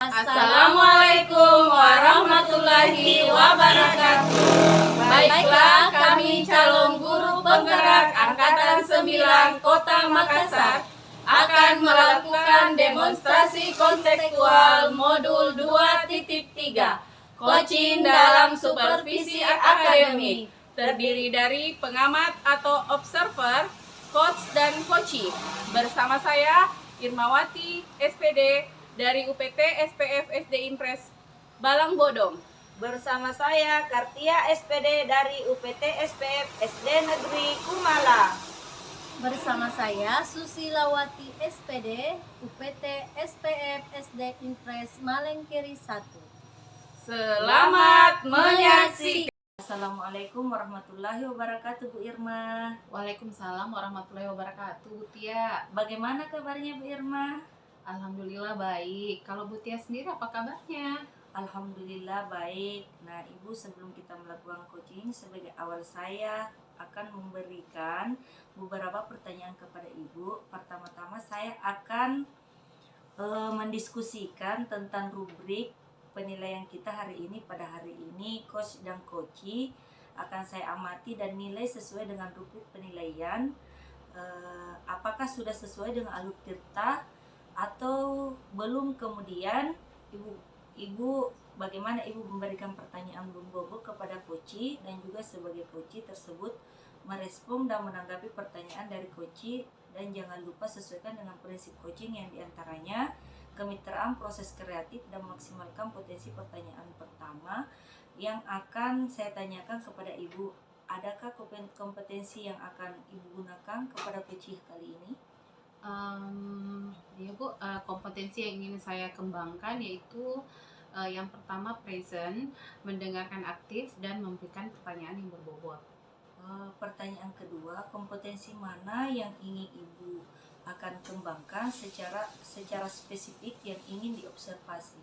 Assalamualaikum warahmatullahi wabarakatuh. Baiklah, kami calon guru penggerak Angkatan 9 Kota Makassar akan melakukan demonstrasi konseptual modul 2.3 coaching dalam supervisi akademik, terdiri dari pengamat atau observer, coach dan coachee. Bersama saya Irmawati SPD dari UPT SPF SD Impres Balang Bodong. Bersama saya Kartia SPD dari UPT SPF SD Negeri Kumala. Bersama saya Susilawati SPD UPT SPF SD Impres Malengkeri 1. Selamat menyaksikan. Assalamualaikum warahmatullahi wabarakatuh, Bu Irma. Waalaikumsalam warahmatullahi wabarakatuh, Bu Tia. Bagaimana kabarnya, Bu Irma? Alhamdulillah baik. Kalau Bu Tia sendiri apa kabarnya? Alhamdulillah baik. Nah, Ibu, sebelum kita melakukan coaching, sebagai awal saya akan memberikan beberapa pertanyaan kepada Ibu. Pertama-tama saya akan mendiskusikan tentang rubrik penilaian kita hari ini. Pada hari ini, coach dan coachee akan saya amati dan nilai sesuai dengan rubrik penilaian. Apakah sudah sesuai dengan alur tirta atau belum. Kemudian ibu bagaimana ibu memberikan pertanyaan bobot kepada coachee, dan juga sebagai coachee tersebut merespon dan menanggapi pertanyaan dari coachee. Dan jangan lupa sesuaikan dengan prinsip coaching yang diantaranya kemitraan, proses kreatif, dan maksimalkan potensi. Pertanyaan pertama yang akan saya tanyakan kepada ibu, adakah kompetensi yang akan ibu gunakan kepada coachee kali ini? Ya Bu, kompetensi yang ingin saya kembangkan yaitu yang pertama present, mendengarkan aktif, dan memberikan pertanyaan yang berbobot. Pertanyaan kedua, kompetensi mana yang ingin ibu akan kembangkan secara spesifik yang ingin diobservasi?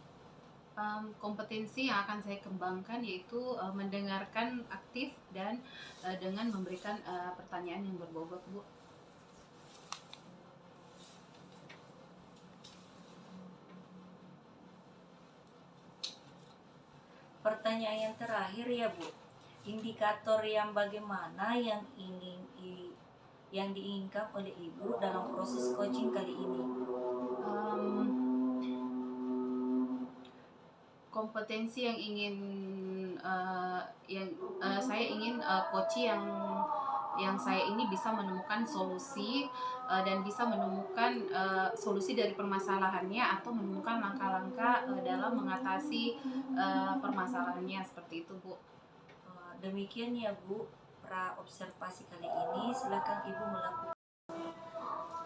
Kompetensi yang akan saya kembangkan yaitu mendengarkan aktif dan dengan memberikan pertanyaan yang berbobot, Bu. Pertanyaan yang terakhir ya, Bu, indikator yang bagaimana yang diinginkan oleh ibu dalam proses coaching kali ini? Kompetensi yang ingin saya ingin coachee yang saya ini bisa menemukan solusi dan bisa menemukan solusi dari permasalahannya atau menemukan langkah-langkah dalam mengatasi permasalahannya, seperti itu, Bu. Demikian ya, Bu, pra observasi kali ini. Silakan ibu melakukan.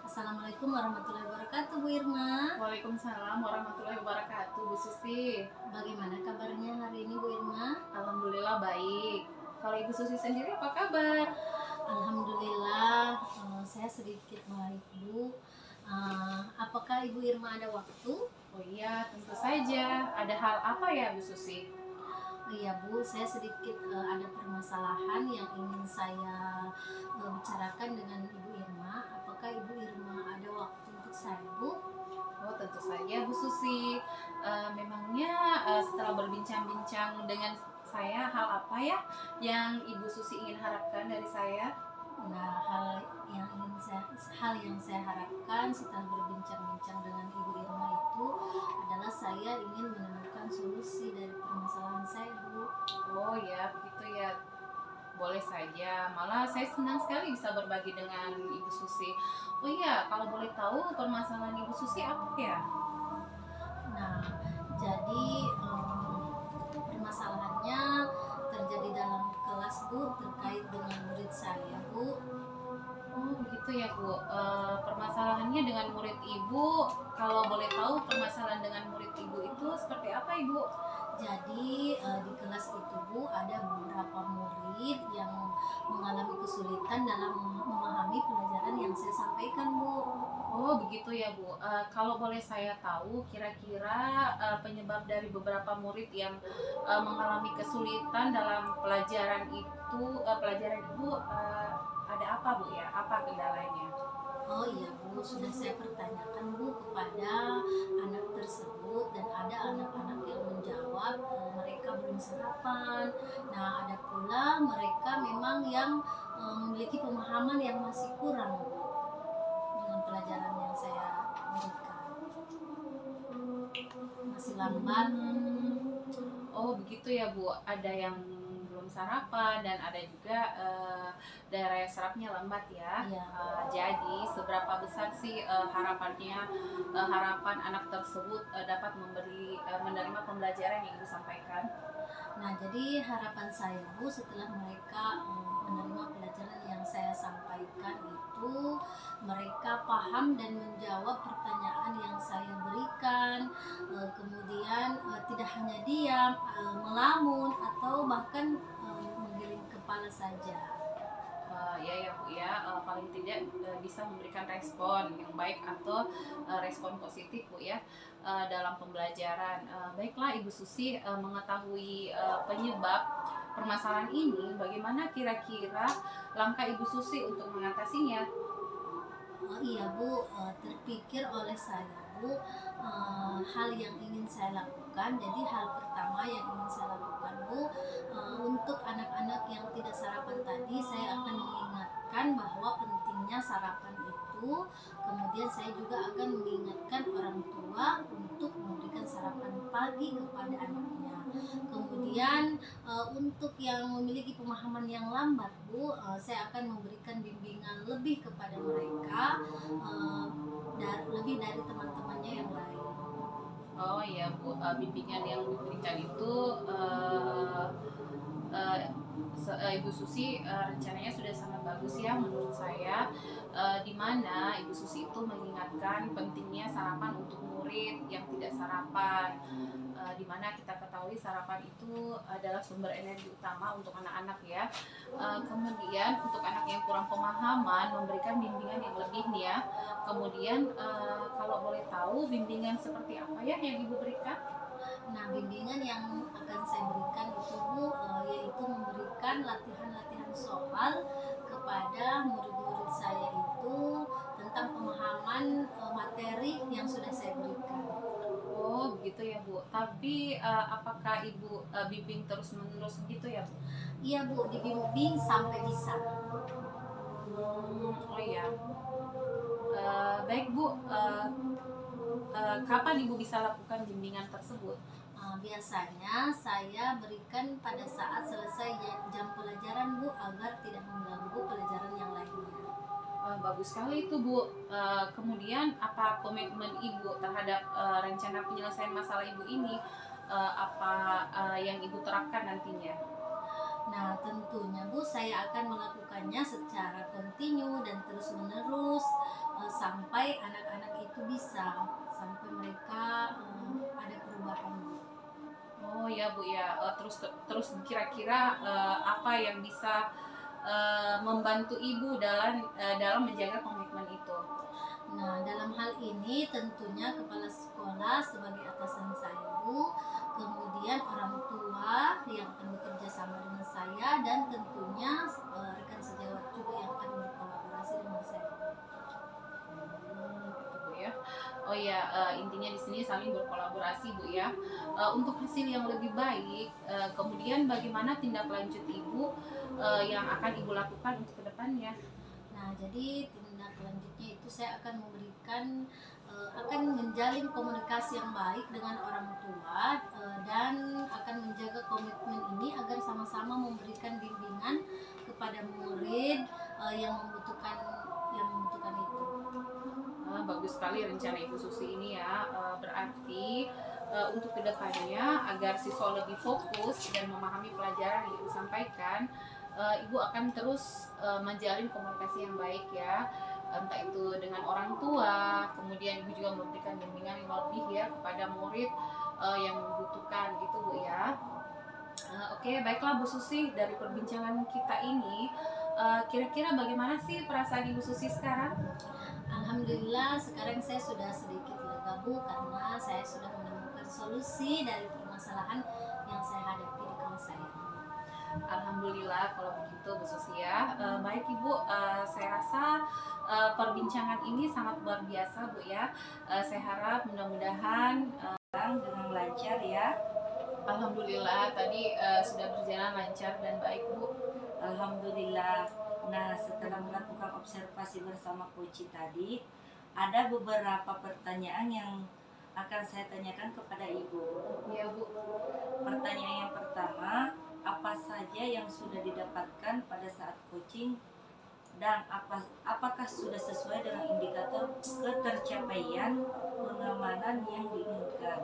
Assalamualaikum warahmatullahi wabarakatuh, Bu Irma. Waalaikumsalam warahmatullahi wabarakatuh, Bu Susi. Bagaimana kabarnya hari ini, Bu Irma? Alhamdulillah baik. Kalau Ibu Susi sendiri apa kabar? Alhamdulillah, saya sedikit baik, Bu. Apakah Ibu Irma ada waktu? Oh iya, tentu saja. Ada hal apa ya, Bu Susi? Iya, Bu, saya sedikit ada permasalahan yang ingin saya bicarakan dengan Ibu Irma. Apakah Ibu Irma ada waktu untuk saya, Bu? Oh, tentu saja, Bu Susi. Memangnya setelah berbincang-bincang dengan saya, hal apa ya yang Ibu Susi ingin harapkan dari saya? Nah, hal yang saya harapkan setelah berbincang-bincang dengan Ibu Irma itu adalah saya ingin menemukan solusi dari permasalahan saya, Bu. Oh ya, begitu ya. Boleh saja. Malah saya senang sekali bisa berbagi dengan Ibu Susi. Oh iya, kalau boleh tahu permasalahan Ibu Susi apa ya? Nah, jadi permasalahannya terjadi dalam kelas, Bu, terkait dengan murid saya, Bu. Oh begitu ya, Bu. Permasalahannya dengan murid Ibu, kalau boleh tahu permasalahan dengan murid Ibu itu seperti apa, Ibu? Jadi di kelas itu, Bu, ada beberapa murid yang mengalami kesulitan dalam memahami pelajaran yang saya sampaikan, Bu. Oh begitu ya, Bu. Kalau boleh saya tahu kira-kira penyebab dari beberapa murid yang mengalami kesulitan dalam pelajaran itu, pelajaran Ibu ada apa Bu ya? Apa kendalanya? Oh iya Bu, sudah saya pertanyakan Bu kepada anak tersebut, dan ada anak-anak yang menjawab mereka belum sarapan. Nah, ada pula mereka memang yang memiliki pemahaman yang masih kurang Bu dengan pelajaran yang saya berikan. Masih lambat. Oh begitu ya Bu, ada yang belum sarapan dan ada juga daya serapnya lambat ya. Iya. Jadi seberapa besar sih harapan anak tersebut dapat menerima pembelajaran yang Ibu sampaikan? Nah, jadi harapan saya Bu, setelah mereka menerima pelajaran yang saya sampaikan itu, mereka paham dan menjawab pertanyaan yang saya berikan, kemudian tidak hanya diam, melamun, atau bahkan menggeleng kepala saja. Ya Bu ya, paling tidak bisa memberikan respon yang baik atau respon positif Bu ya dalam pembelajaran. Baiklah Ibu Susi, mengetahui penyebab permasalahan ini, bagaimana kira-kira langkah Ibu Susi untuk mengatasinya? Oh iya Bu, terpikir oleh saya Bu, hal yang ingin saya lakukan. Jadi hal pertama yang ingin saya lakukan Bu, untuk anak-anak yang tidak sarapan tadi, saya akan mengingatkan bahwa pentingnya sarapan itu. Kemudian saya juga akan mengingatkan orang tua untuk memberikan sarapan pagi kepada anaknya. Kemudian untuk yang memiliki pemahaman yang lambat Bu, saya akan memberikan bimbingan lebih kepada mereka, lebih dari teman-temannya yang lain. Oh iya Bu, bimbingan yang diberikan itu eh, Ibu Susi rencananya sudah sangat bagus ya menurut saya, di mana Ibu Susi itu mengingatkan pentingnya sarapan untuk murid yang tidak sarapan, di mana kita ketahui sarapan itu adalah sumber energi utama untuk anak-anak ya. Kemudian untuk anak yang kurang pemahaman memberikan bimbingan yang lebih nih ya. Kemudian kalau boleh tahu bimbingan seperti apa ya yang Ibu berikan? Nah, bimbingan yang akan saya berikan itu Bu, yaitu memberikan latihan-latihan soal kepada murid-murid saya itu tentang pemahaman materi yang sudah saya berikan. Oh begitu ya Bu. Tapi apakah Ibu bimbing terus-menerus begitu ya Bu? Iya Bu, dibimbing sampai bisa. Oh iya. Baik Bu. Kapan Ibu bisa lakukan bimbingan tersebut? Biasanya saya berikan pada saat selesai jam pelajaran Bu, agar tidak mengganggu pelajaran yang lainnya. Bagus sekali itu Bu. Kemudian apa komitmen Ibu terhadap rencana penyelesaian masalah Ibu ini? Apa yang Ibu terapkan nantinya? Nah, tentunya Bu, saya akan melakukannya secara kontinu dan terus-menerus sampai anak-anak itu bisa, sampai mereka ada perubahan Bu. Oh ya Bu ya. Terus kira-kira apa yang bisa membantu Ibu dalam menjaga komitmen itu? Nah, dalam hal ini tentunya kepala sekolah sebagai atasan saya Bu, kemudian orang tua yang akan bekerja sama dengan saya, dan tentunya rekan sejawat juga yang akan berkolaborasi dengan saya. Gitu Bu ya. Oh ya, intinya di sini saling berkolaborasi Bu ya. Untuk hasil yang lebih baik, kemudian bagaimana tindak lanjut Ibu yang akan Ibu lakukan untuk kedepannya? Nah, jadi tindak lanjutnya itu saya akan memberikan, akan menjalin komunikasi yang baik dengan orang tua, dan akan menjaga komitmen ini agar sama-sama memberikan bimbingan kepada murid yang membutuhkan itu. Bagus sekali rencana Ibu Susi ini ya. Berarti untuk kedepannya agar siswa lebih fokus dan memahami pelajaran yang Ibu sampaikan, Ibu akan terus menjalin komunikasi yang baik ya, entah itu dengan orang tua, kemudian Ibu juga memberikan bimbingan yang lebih ya kepada murid yang membutuhkan gitu Bu ya. Oke, baiklah Bu Susi, dari perbincangan kita ini kira-kira bagaimana sih perasaan Ibu Susi sekarang? Alhamdulillah sekarang saya sudah sedikit lega Bu, karena saya sudah menemukan solusi dari permasalahan yang saya hadapi di kelas saya. Alhamdulillah kalau begitu Bu Susia. Baik Ibu, saya rasa perbincangan ini sangat luar biasa Bu ya. Saya harap mudah-mudahan dengan lancar ya. Alhamdulillah tadi sudah berjalan lancar dan baik Bu. Alhamdulillah. Nah, setelah melakukan observasi bersama Koci tadi, ada beberapa pertanyaan yang akan saya tanyakan kepada Ibu. Iya Bu. Pertanyaan yang pertama, apa saja yang sudah didapatkan pada saat coaching dan apakah sudah sesuai dengan indikator ketercapaian pengamanan yang diinginkan?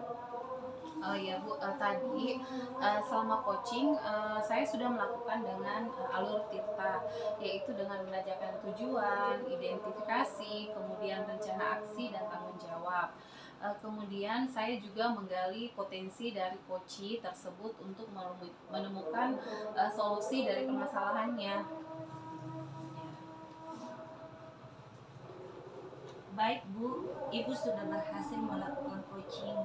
Oh iya Bu, tadi selama coaching saya sudah melakukan dengan alur Tirta, yaitu dengan menanyakan tujuan, identifikasi, kemudian rencana aksi dan tanggung jawab. Kemudian saya juga menggali potensi dari coaching tersebut untuk menemukan solusi dari permasalahannya. Baik Bu, Ibu sudah berhasil melakukan coaching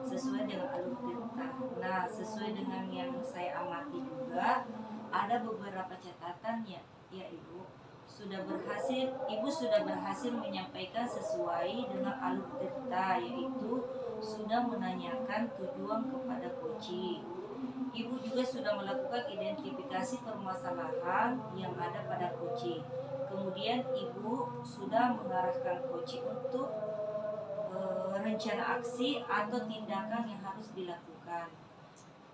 sesuai dengan alur Tirta. Nah, sesuai dengan yang saya amati juga, ada beberapa catatan ya Ibu. Ibu sudah berhasil menyampaikan sesuai dengan alur Tirta, yaitu sudah menanyakan tujuan kepada coaching. Ibu juga sudah melakukan identifikasi permasalahan yang ada pada coaching. Kemudian Ibu sudah mengarahkan coaching untuk rencana aksi atau tindakan yang harus dilakukan.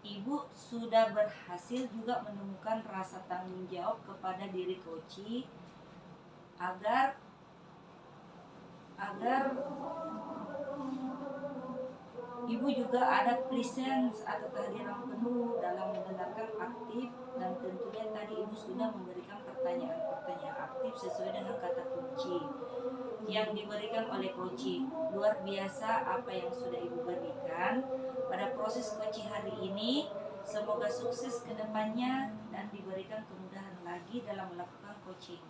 Ibu sudah berhasil juga menemukan rasa tanggung jawab kepada diri coaching agar Ibu juga ada presence atau kehadiran penuh dalam mendengarkan aktif, dan tentunya tadi Ibu sudah memberikan pertanyaan-pertanyaan aktif sesuai dengan kata kunci yang diberikan oleh coaching. Luar biasa apa yang sudah Ibu berikan pada proses coaching hari ini. Semoga sukses ke depannya dan diberikan kemudahan lagi dalam melakukan coaching.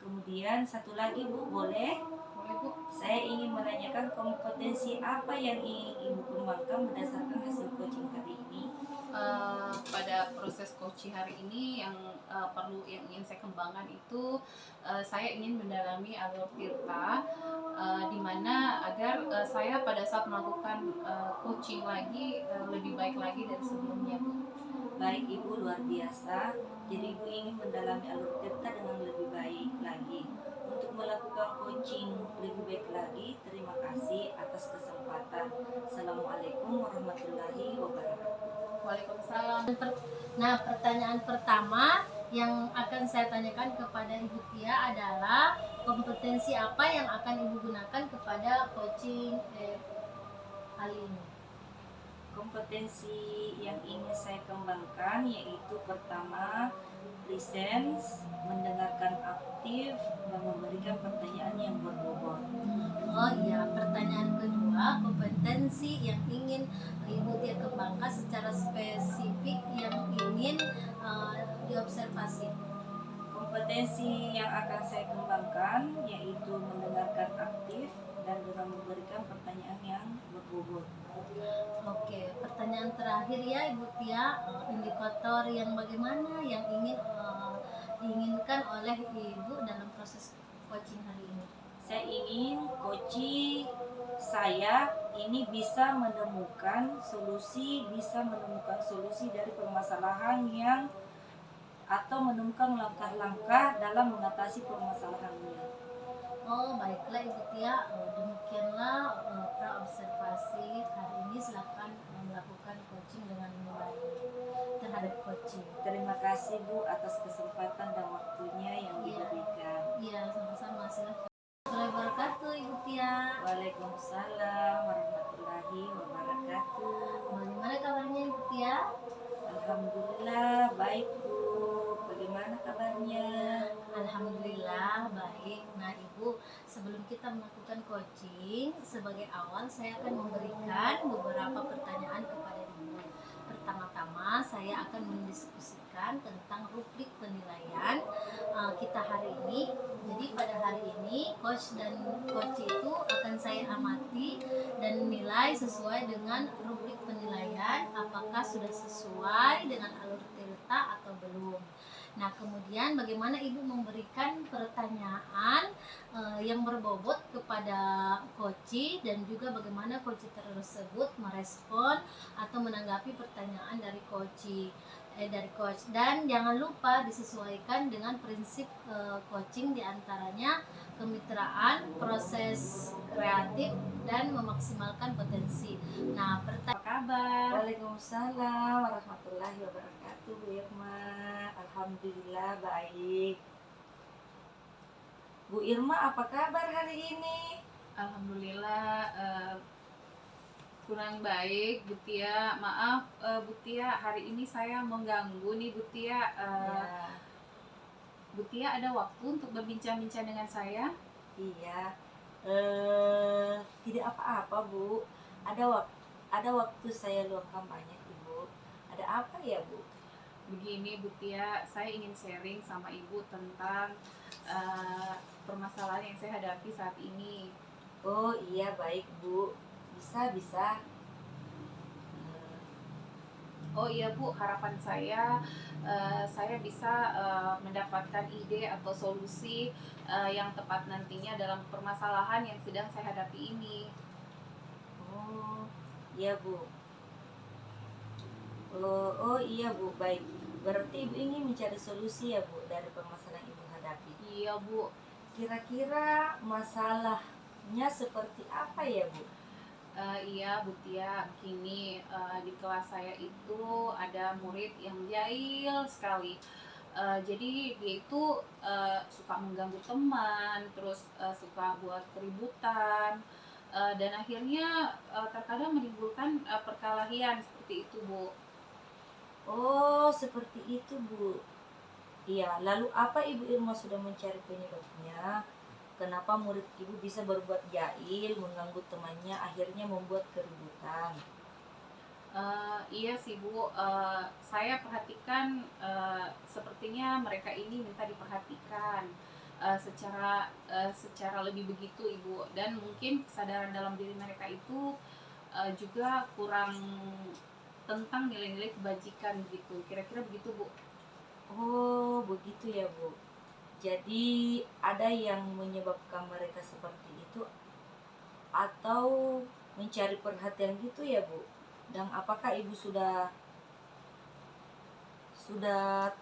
Kemudian satu lagi Bu, boleh? Boleh Bu. Saya ingin menanyakan kompetensi apa yang ingin Ibu kembangkan berdasarkan hasil coaching hari ini? Pada proses coaching hari ini yang ingin saya kembangkan itu saya ingin mendalami alur Tirta, di mana agar saya pada saat melakukan coaching lagi lebih baik lagi dari sebelumnya Bu. Baik Ibu, luar biasa. Jadi Ibu ingin mendalami alur Tirta dengan lebih baik lagi. Untuk melakukan coaching lebih baik lagi, terima kasih atas kesempatan. Assalamualaikum warahmatullahi wabarakatuh. Waalaikumsalam. Nah, pertanyaan pertama yang akan saya tanyakan kepada Ibu Tia adalah kompetensi apa yang akan Ibu gunakan kepada coaching kali ini? Kompetensi yang ingin saya kembangkan yaitu pertama, presence, mendengarkan aktif, dan memberikan pertanyaan yang berbobot. Oh iya, pertanyaan kedua, kompetensi yang ingin Ibu Tia kembangkan secara spesifik yang ingin diobservasi. Kompetensi yang akan saya kembangkan yaitu mendengarkan aktif dan juga memberikan pertanyaan yang berbobot. Oke, pertanyaan terakhir ya Ibu Tia, indikator yang bagaimana yang diinginkan oleh Ibu dalam proses coaching hari ini? Saya ingin coaching saya ini bisa menemukan solusi dari permasalahan yang atau menemukan langkah-langkah dalam mengatasi permasalahannya. Oh baiklah Ibu Tia, demikianlah pra-observasi hari ini. Silakan melakukan coaching dengan baik terhadap coaching. Terima kasih Bu atas kesempatan dan waktunya yang diberikan. Iya, sama-sama. Silakan. Assalamualaikum wabarakatuh Ibu Tia. Waalaikumsalam warahmatullahi wabarakatuh. Bagaimana kabarnya Ibu Tia? Alhamdulillah baik Bu. Bagaimana kabarnya? Alhamdulillah baik. Nah Ibu, sebelum kita melakukan coaching, sebagai awal saya akan memberikan beberapa pertanyaan kepada Ibu. Pertama-tama saya akan mendiskusikan tentang rubrik penilaian kita hari ini. Jadi pada hari ini coach dan coach itu akan saya amati dan nilai sesuai dengan rubrik penilaian apakah sudah sesuai dengan alur Tirta peserta atau belum. Nah, kemudian bagaimana Ibu memberikan pertanyaan yang berbobot kepada koci, dan juga bagaimana koci tersebut merespon atau menanggapi pertanyaan dari dari coach. Dan jangan lupa disesuaikan dengan prinsip coaching, diantaranya kemitraan, proses kreatif, dan memaksimalkan potensi. Nah, apa kabar? Waalaikumsalam warahmatullahi wabarakatuh, Bu Irma. Alhamdulillah baik. Bu Irma, apa kabar hari ini? Alhamdulillah kurang baik, Bu Tia. Maaf, Bu Tia, hari ini saya mengganggu nih, Bu Tia. Ya, Bu Tia ada waktu untuk berbincang-bincang dengan saya? iya. Tidak apa-apa, Bu. Ada waktu saya luangkan banyak, Ibu. Ada apa ya, Bu? Begini Bu Tia, saya ingin sharing sama Ibu tentang permasalahan yang saya hadapi saat ini. Oh iya, baik, Bu. Bisa. Oh iya Bu, harapan saya bisa mendapatkan ide atau solusi yang tepat nantinya dalam permasalahan yang sedang saya hadapi ini. Oh iya, Bu. Oh iya, Bu, baik. Berarti Ibu ingin mencari solusi ya, Bu, dari permasalahan Ibu hadapi. Iya Bu. Kira-kira masalahnya seperti apa ya, Bu? Iya Bu Tia, begini, di kelas saya itu ada murid yang jahil sekali. Jadi dia itu suka mengganggu teman, terus suka buat keributan, dan akhirnya terkadang menimbulkan perkelahian seperti itu Bu. Oh, seperti itu, Bu. Iya, lalu apa Ibu Irma sudah mencari penyebabnya? Kenapa murid Ibu bisa berbuat jahil, mengganggu temannya, akhirnya membuat keributan? Iya sih Bu, saya perhatikan sepertinya mereka ini minta diperhatikan secara lebih begitu Ibu, dan mungkin kesadaran dalam diri mereka itu juga kurang tentang nilai-nilai kebajikan gitu, kira-kira begitu Bu. Oh, begitu ya, Bu. Jadi ada yang menyebabkan mereka seperti itu atau mencari perhatian gitu ya, Bu? Dan apakah Ibu sudah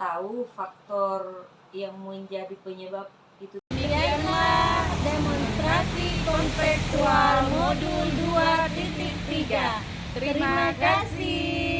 tahu faktor yang menjadi penyebab itu? Demikianlah demonstrasi konseptual modul 2.3. Terima kasih.